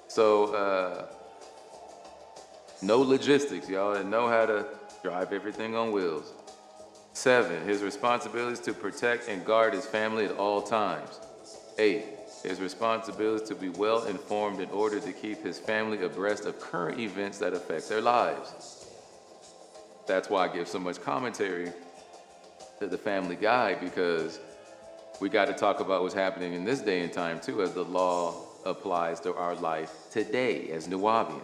So, no logistics, y'all, and know how to drive everything on wheels. 7, his responsibility is to protect and guard his family at all times. 8, his responsibility is to be well informed in order to keep his family abreast of current events that affect their lives. That's why I give so much commentary to the Family Guide, because we got to talk about what's happening in this day and time too, as the law applies to our life today as Nuwabian.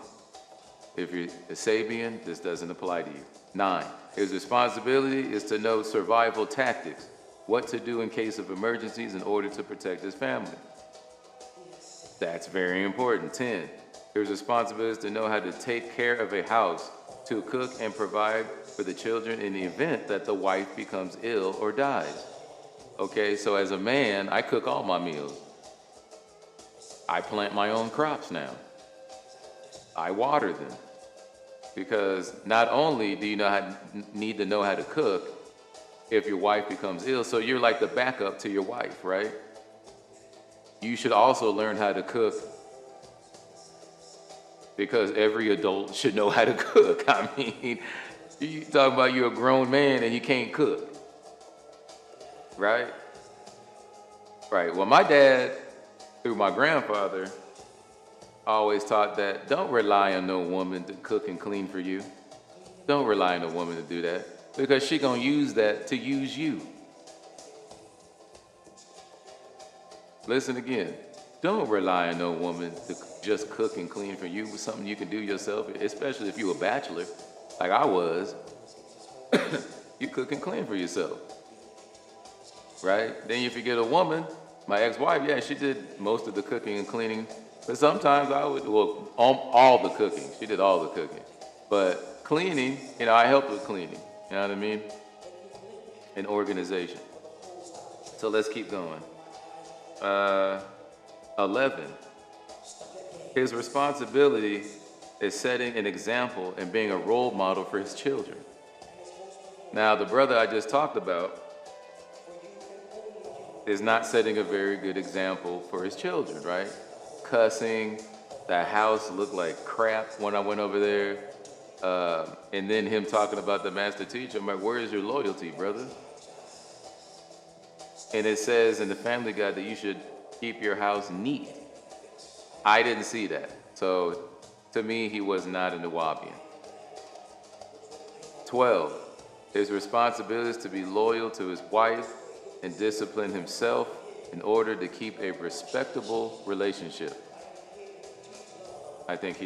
If you're a Sabian, this doesn't apply to you. 9, his responsibility is to know survival tactics, what to do in case of emergencies in order to protect his family. That's very important. 10, his responsibility is to know how to take care of a house, to cook and provide for the children in the event that the wife becomes ill or dies. Okay, so as a man, I cook all my meals. I plant my own crops now. I water them. Because not only do you need to know how to cook if your wife becomes ill, so you're like the backup to your wife, right? You should also learn how to cook, because every adult should know how to cook. I mean, you talking about you're a grown man and you can't cook, right? Right. Well, my dad, through my grandfather, always taught that don't rely on no woman to cook and clean for you. Don't rely on a woman to do that, because she gonna use that to use you. Listen again. Don't rely on no woman to just cook and clean for you. It's something you can do yourself, especially if you're a bachelor, like I was. You cook and clean for yourself, right? Then if you get a woman, my ex-wife, yeah, she did most of the cooking and cleaning. But sometimes all the cooking. She did all the cooking. But cleaning, I helped with cleaning. You know what I mean? And organization. So let's keep going. 11. His responsibility is setting an example and being a role model for his children. Now, the brother I just talked about is not setting a very good example for his children, right? Cussing, the house looked like crap when I went over there. And then him talking about the master teacher. I'm like, where is your loyalty, brother? And it says in the Family Guide that you should keep your house neat. I didn't see that. So to me, he was not a Nuwabian. 12, his responsibility is to be loyal to his wife and discipline himself in order to keep a respectable relationship. I think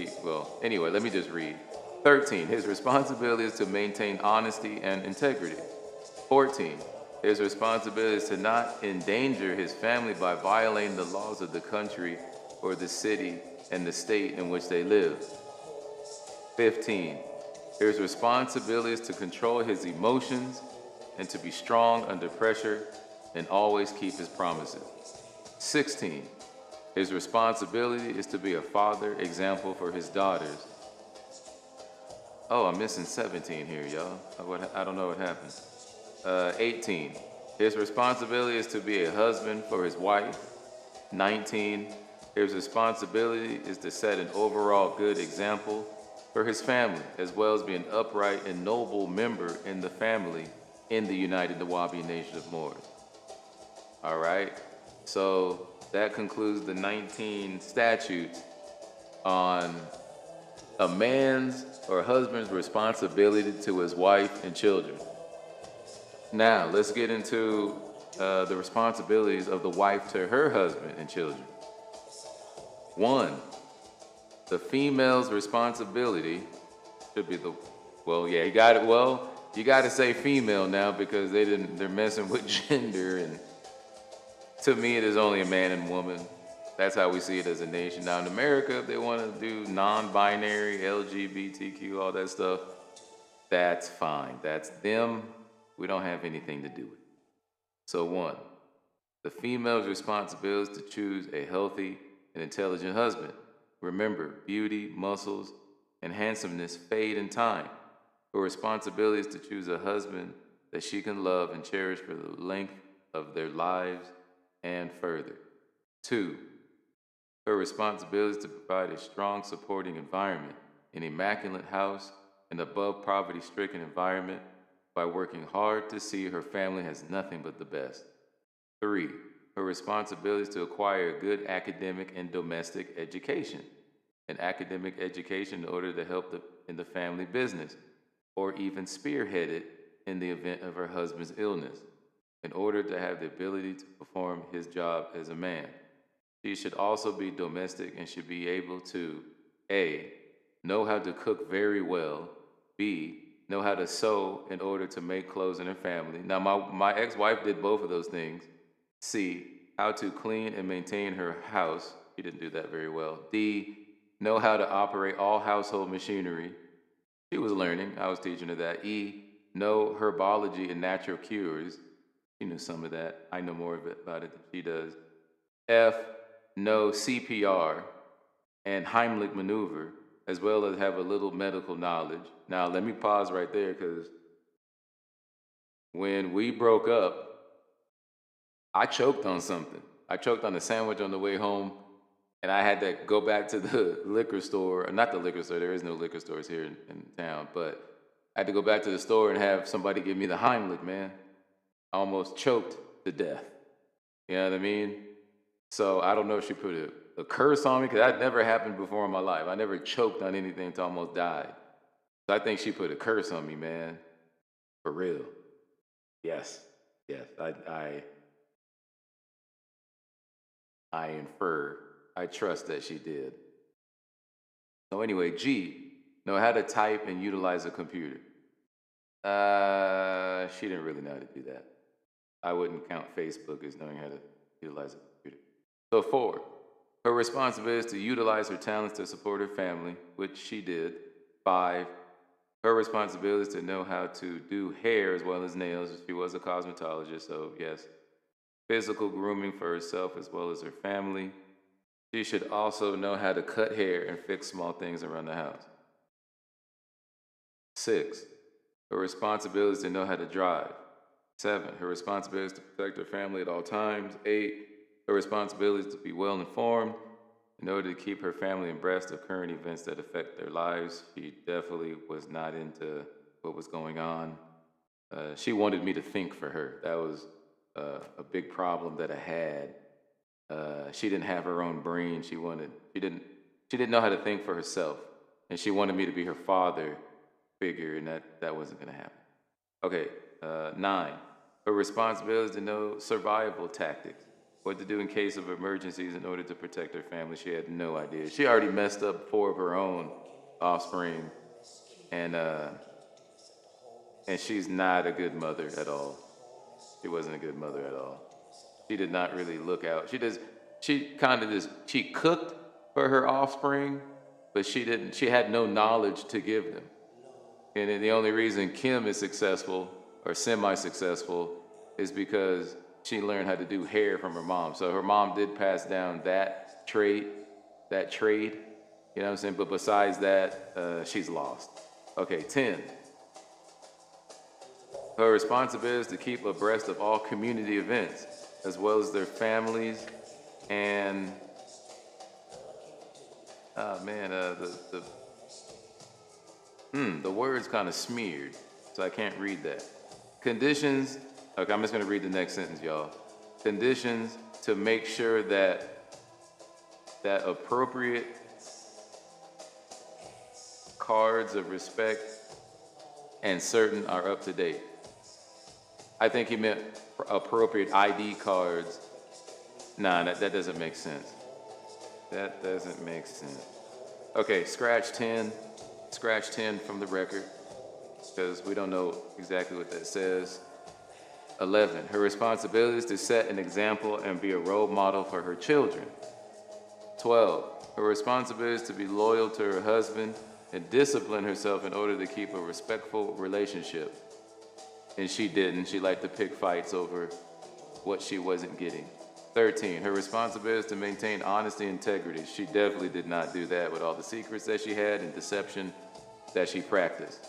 anyway, let me just read. 13, his responsibility is to maintain honesty and integrity. 14, his responsibility is to not endanger his family by violating the laws of the country or the city and the state in which they live. 15, his responsibility is to control his emotions and to be strong under pressure and always keep his promises. 16, his responsibility is to be a father example for his daughters. Oh, I'm missing 17 here, y'all. I don't know what happened. 18, his responsibility is to be a husband for his wife. 19, his responsibility is to set an overall good example for his family, as well as be an upright and noble member in the family in the United Nuwabian Nation of Moors. All right, so that concludes the 19 statutes on a man's or husband's responsibility to his wife and children. Now, let's get into the responsibilities of the wife to her husband and children. 1, The female's responsibility should be you got it. Well, you got to say female now because they're messing with gender, and to me, it is only a man and woman. That's how we see it as a nation. Now in America, if they want to do non-binary, LGBTQ, all that stuff, that's fine. That's them. We don't have anything to do with it. So 1, the female's responsibility is to choose a healthy and intelligent husband. Remember, beauty, muscles, and handsomeness fade in time. Her responsibility is to choose a husband that she can love and cherish for the length of their lives and further. 2, her responsibility is to provide a strong, supporting environment, an immaculate house, an above poverty-stricken environment by working hard to see her family has nothing but the best. 3, her responsibility is to acquire a good academic and domestic education, an academic education in order to help in the family business, or even spearhead it in the event of her husband's illness, in order to have the ability to perform his job as a man. She should also be domestic and should be able to A, know how to cook very well, B, know how to sew in order to make clothes in her family. Now, my ex-wife did both of those things. C, how to clean and maintain her house. She didn't do that very well. D, know how to operate all household machinery. She was learning. I was teaching her that. E, know herbology and natural cures. She knew some of that. I know more about it than she does. F, know CPR and Heimlich maneuver, as well as have a little medical knowledge. Now, let me pause right there because when we broke up, I choked on something. I choked on a sandwich on the way home, and I had to go back to the liquor store. Not the liquor store. There is no liquor stores here in town, but I had to go back to the store and have somebody give me the Heimlich, man. I almost choked to death. You know what I mean? So I don't know if she put a curse on me, because that never happened before in my life. I never choked on anything until I almost died. So I think she put a curse on me, man. For real. Yes. I infer. I trust that she did. So anyway, G, know how to type and utilize a computer. She didn't really know how to do that. I wouldn't count Facebook as knowing how to utilize a computer. So 4, her responsibility is to utilize her talents to support her family, which she did. 5, her responsibility is to know how to do hair as well as nails. She was a cosmetologist, so yes. Physical grooming for herself as well as her family. She should also know how to cut hair and fix small things around the house. 6, her responsibility is to know how to drive. 7, her responsibility is to protect her family at all times. 8, her responsibility is to be well informed in order to keep her family abreast of current events that affect their lives. She definitely was not into what was going on. She wanted me to think for her. That was a big problem that I had. She didn't have her own brain. She didn't know how to think for herself, and she wanted me to be her father figure, and that wasn't going to happen. Okay, 9, her responsibility is to know survival tactics, what to do in case of emergencies in order to protect her family. She had no idea. She already messed up 4 of her own offspring, and she's not a good mother at all. She wasn't a good mother at all. She did not really look out. She cooked for her offspring, but she had no knowledge to give them. And the only reason Kim is successful or semi-successful is because she learned how to do hair from her mom. So her mom did pass down that trade, you know what I'm saying? But besides that, she's lost. Okay, 10. Her responsibility is to keep abreast of all community events, as well as their families and, the word's kind of smeared, so I can't read that. Conditions, okay, I'm just gonna read the next sentence, y'all. Conditions to make sure that appropriate cards of respect and certain are up to date. I think he meant appropriate ID cards. Nah, that doesn't make sense. That doesn't make sense. Okay, scratch 10 from the record, because we don't know exactly what that says. 11, her responsibility is to set an example and be a role model for her children. 12, her responsibility is to be loyal to her husband and discipline herself in order to keep a respectful relationship. And she didn't. She liked to pick fights over what she wasn't getting. 13, her responsibility is to maintain honesty and integrity. She definitely did not do that with all the secrets that she had and deception that she practiced.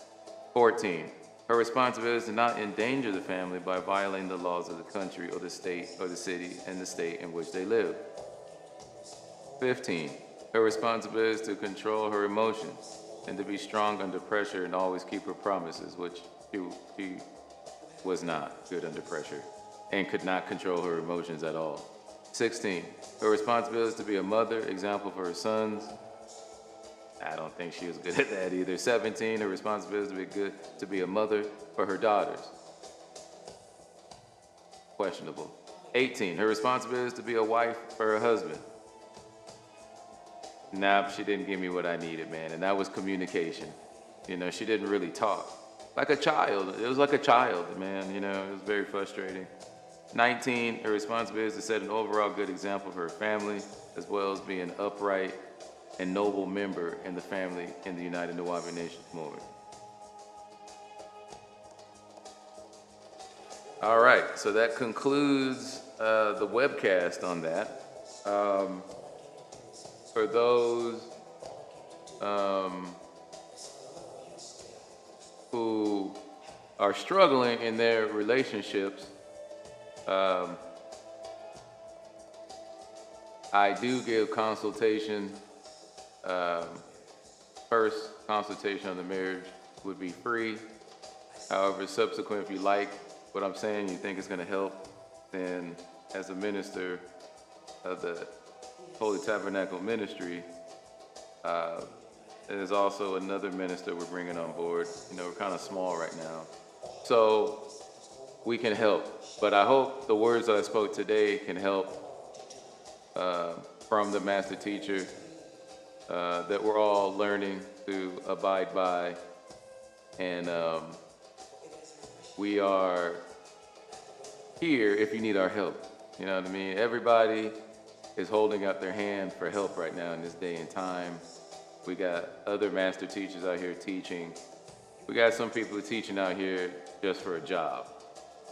14, her responsibility is to not endanger the family by violating the laws of the country or the state or the city and the state in which they live. 15, her responsibility is to control her emotions and to be strong under pressure and always keep her promises, which she was not good under pressure and could not control her emotions at all. 16, her responsibility is to be a mother, example for her sons. I don't think she was good at that either. 17, her responsibility is to be a mother for her daughters. Questionable. 18, her responsibility is to be a wife for her husband. Nah, she didn't give me what I needed, man, and that was communication. You know, she didn't really talk. Like a child. It was like a child, man, you know, it was very frustrating. 19, her responsibility is to set an overall good example for her family, as well as be an upright and noble member in the family in the United Nuwabian Nations movement. All right, so that concludes the webcast on that. For those who are struggling in their relationships, I do give consultation. First consultation on the marriage would be free. However, subsequent, if you like what I'm saying, you think it's going to help, then as a minister of the Holy Tabernacle Ministry, there's also another minister we're bringing on board. You know, we're kind of small right now. So we can help. But I hope the words that I spoke today can help from the master teacher that we're all learning to abide by. And we are here if you need our help. You know what I mean? Everybody is holding up their hand for help right now in this day and time. We got other master teachers out here teaching. We got some people teaching out here just for a job.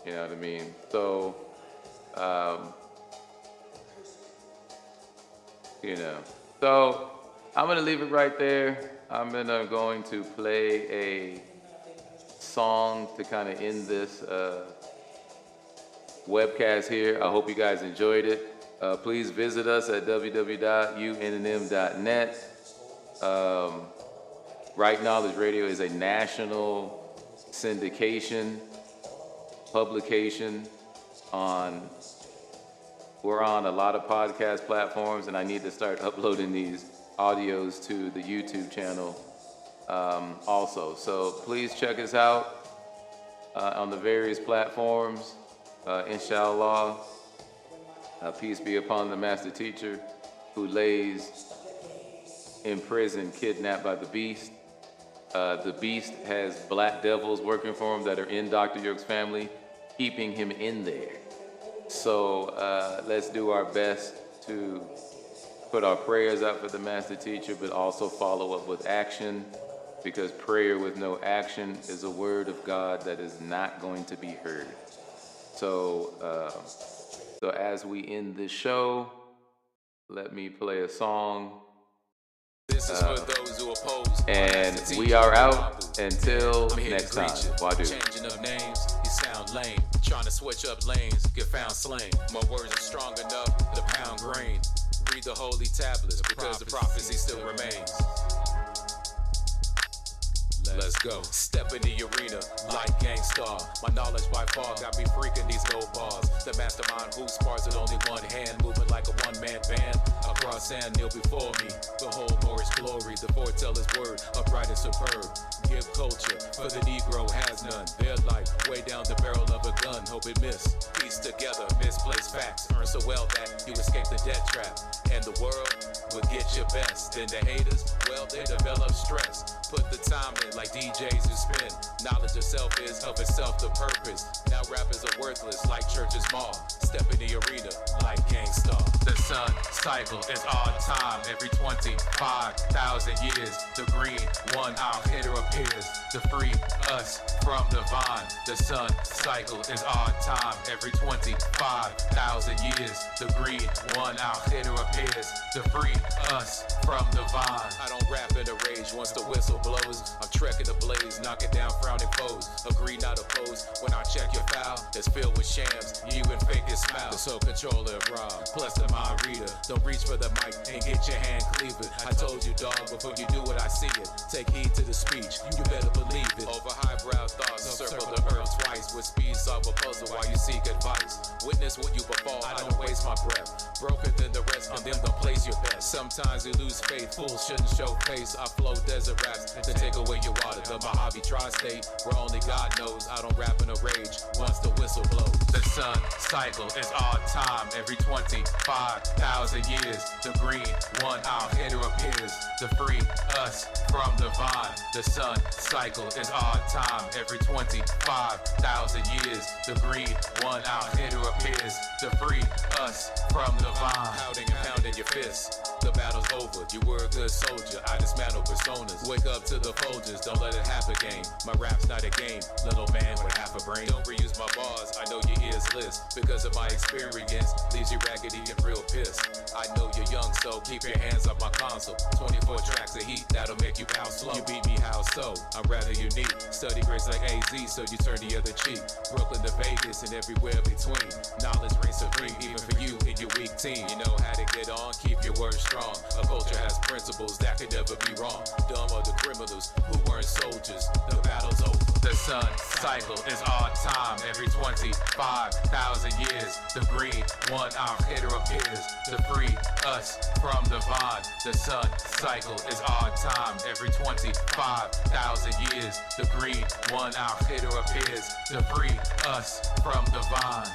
You know what I mean? So, you know. So, I'm going to leave it right there. I'm going to play a song to kind of end this webcast here. I hope you guys enjoyed it. Please visit us at www.UNNM.net. Right Knowledge Radio is a national syndication publication we're on a lot of podcast platforms, and I need to start uploading these audios to the YouTube channel also. So please check us out on the various platforms. Inshallah, peace be upon the master teacher who lays in prison, kidnapped by the beast. The beast has black devils working for him that are in Dr. York's family, keeping him in there. So let's do our best to put our prayers out for the master teacher, but also follow up with action, because prayer with no action is a word of God that is not going to be heard. So, so as we end this show, let me play a song. This is for those who oppose. And we are out until next time. Wadu. Changing of names, you sound lame. Trying to switch up lanes, get found slain. My words are strong enough to pound grain. Read the holy tablets because the prophecy still remains. Let's go. Step in the arena like Gangstar. My knowledge by far got me freaking these gold bars. The mastermind who spars with only one hand, moving like a one-man band. Across sand kneel before me. Behold Moorish glory, the foretell his word, upright and superb. Give culture, for the Negro has none. Their life way down the barrel of a gun, hope it miss. Piece together, misplaced facts. Earn so well that you escape the death trap. And the world but get your best. And the haters, well, they develop stress. Put the time in like DJs who spin. Knowledge of self is of itself the purpose. Now rappers are worthless like churches mall. Step in the arena like Gangstar. The sun cycle is odd time every 25,000 years. The green one out hitter appears to free us from the vine. The sun cycle is odd time every 25,000 years. The green one out hitter appears to free us from the vine. I don't rap in a rage once the whistle blows. I'm trekking the blaze, knocking down frowning foes. Agree not oppose when I check your file. It's filled with shams, you and fake your smile. The soul controller of rhyme, plus the mind reader. Don't reach for the mic and get your hand cleaver. I told you, dog, before you do it, I see it. Take heed to the speech, you better believe it. Over highbrow thoughts, circle the earth twice. With speed, solve a puzzle while you seek advice. Witness what you befall, I don't waste my breath. Broken than the rest, and them don't place your best. Sometimes you lose faith, fools shouldn't show face. I flow desert raps to take away your water. The Mojave tri-state, where only God knows. I don't rap in a rage once the whistle blows. The sun cycle is odd time every 25,000 years. The green one out hitter appears to free us from the vine. The sun cycle is odd time every 25,000 years. The green one out hitter appears to free us from the vine. Pounding and pounding your fists. The battle's over, you were a good soldier. I dismantle personas. Wake up to the Folgers, don't let it happen game. My rap's not a game, little man with half a brain. Don't reuse my bars, I know your ears list. Because of my experience, leaves you raggedy and real pissed. I know you're young, so keep your hands off my console. 24 tracks of heat, that'll make you pound slow. You beat me, how so? I'm rather unique. Study grades like AZ, so you turn the other cheek. Brooklyn to Vegas and everywhere between. Knowledge reigns supreme, even for you and your weak team. You know how to get on, keep your words strong. A culture has principles that could never be wrong. Dumb are the criminals who weren't soldiers. The battle's over. The sun cycle is odd time every 25,000 years. The green one out hitter appears to free us from the vine. The sun cycle is odd time every 25,000 years. The green one out hitter appears to free us from the vine.